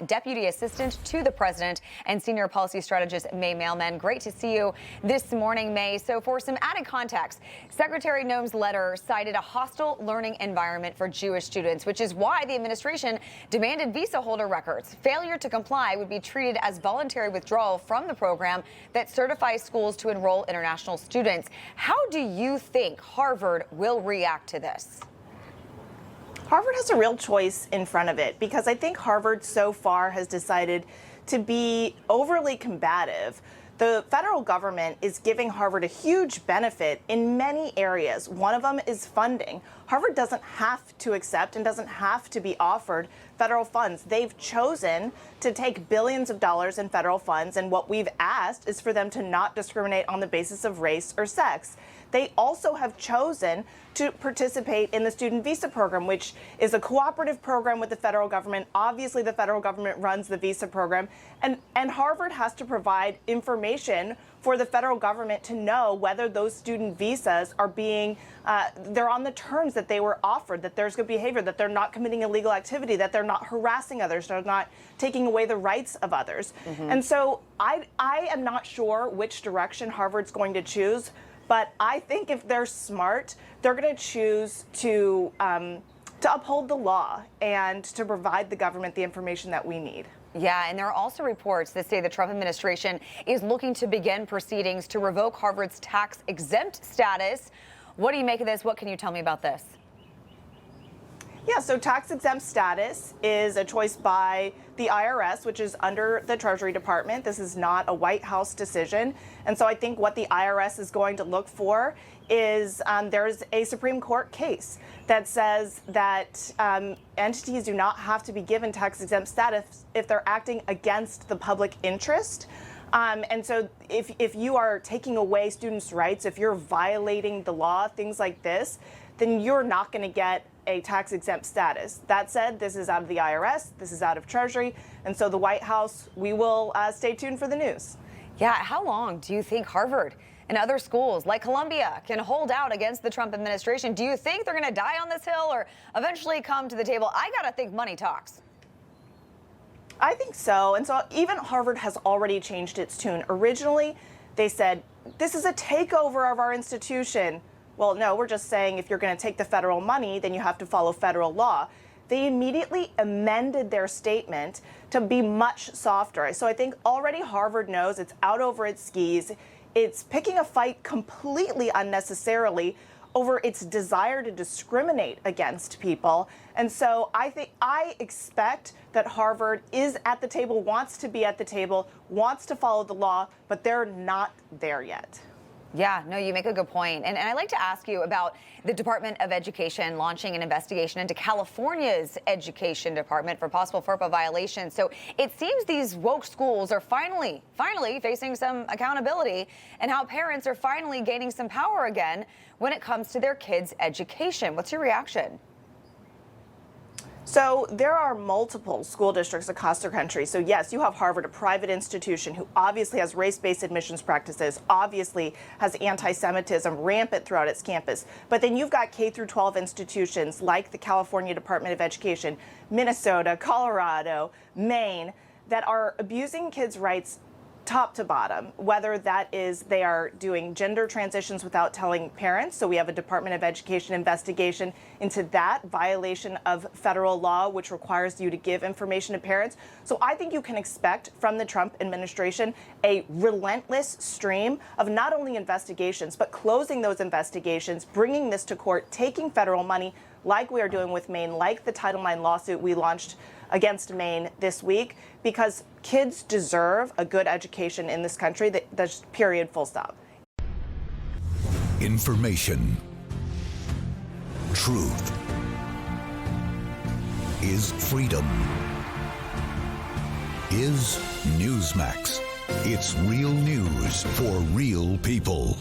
Deputy Assistant to the President and Senior Policy Strategist Mailman. Great to see you this morning, May. So for some added context, Secretary Noem's letter cited a hostile learning environment for Jewish students, which is why the administration demanded visa holder records. Failure to comply would be treated as voluntary withdrawal from the program that certifies schools to enroll international students. How do you think Harvard will react to this? Harvard has a real choice in front of it because I think Harvard so far has decided to be overly combative. The federal government is giving Harvard a huge benefit in many areas. One of them is funding. Harvard doesn't have to accept and doesn't have to be offered federal funds. They've chosen to take billions of dollars in federal funds, and what we've asked is for them to not discriminate on the basis of race or sex. They also have chosen to participate in the student visa program, which is a cooperative program with the federal government. Obviously, the federal government runs the visa program, and Harvard has to provide information for the federal government to know whether those student visas are being, they're on the terms that they were offered, that there's good behavior, that they're not committing illegal activity, that they're not harassing others, they're not taking away the rights of others. And so I am not sure which direction Harvard's going to choose, but I think if they're smart, they're going to choose to uphold the law and to provide the government the information that we need. Yeah, and there are also reports that say the Trump administration is looking to begin proceedings to revoke Harvard's tax-exempt status. What do you make of this? What can you tell me about this? Yeah, so tax-exempt status is a choice by the IRS, which is under the Treasury Department. This is not a White House decision. And so I think what the IRS is going to look for is there's a Supreme Court case that says that entities do not have to be given tax-exempt status if they're acting against the public interest. And so if you are taking away students' rights, if you're violating the law, things like this, then you're not going to get a tax-exempt status. That said, this is out of the IRS, this is out of Treasury, and so the White House, we will stay tuned for the news. Yeah, how long do you think Harvard and other schools like Columbia can hold out against the Trump administration? Do you think they're going to die on this hill or eventually come to the table? I got to think money talks. I think so, and so even Harvard has already changed its tune. Originally, they said, this is a takeover of our institution. Well, no, we're just saying if you're going to take the federal money, then you have to follow federal law. They immediately amended their statement to be much softer. So I think already Harvard knows it's out over its skis. It's picking a fight completely unnecessarily over its desire to discriminate against people. And so I expect that Harvard is at the table, wants to be at the table, wants to follow the law, but they're not there yet. Yeah, no, you make a good point. And I'd like to ask you about the Department of Education launching an investigation into California's education department for possible FERPA violations. So it seems these woke schools are finally facing some accountability, and how parents are finally gaining some power again when it comes to their kids' education. What's your reaction? So there are multiple school districts across the country. So yes, you have Harvard, a private institution who obviously has race-based admissions practices, obviously has anti-Semitism rampant throughout its campus. But then you've got K through 12 institutions like the California Department of Education, Minnesota, Colorado, Maine, that are abusing kids' rights top to bottom, whether that is they are doing gender transitions without telling parents. So we have a Department of Education investigation into that violation of federal law, which requires you to give information to parents. So I think you can expect from the Trump administration a relentless stream of not only investigations, but closing those investigations, bringing this to court, taking federal money like we are doing with Maine, like the Title IX lawsuit we launched against Maine this week, because kids deserve a good education in this country. That's period, full stop. Information. Truth is freedom. Is Newsmax. It's real news for real people.